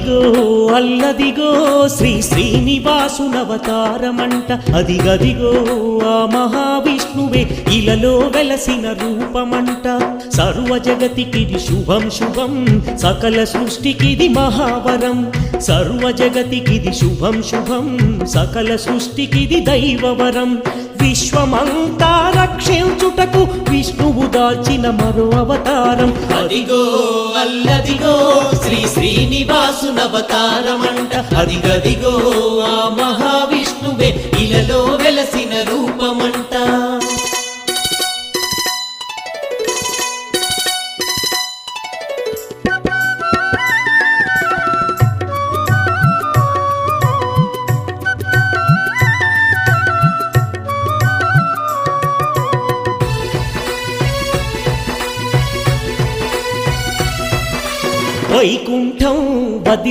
అదిగో అల్లదిగో శ్రీ శ్రీనివాసునవతారమంట అదిగదిగో ఆ మహావిష్ణువే ఇలలో వెలసిన రూపమంట సర్వ జగతికిది శుభం శుభం సకల సృష్టికిది మహావరం సర్వ జగతికిది శుభం శుభం సకల సృష్టికిది దైవవరం విశ్వమంతా రక్షించుటకు విష్ణువు దాల్చిన మరో అవతారం అదిగో అల్లదిగో శ్రీ శ్రీనివాసునవతారమంట అదిగదిగో ఆ మహావిష్ణువే ఇలలో వెలసిన రూపమంట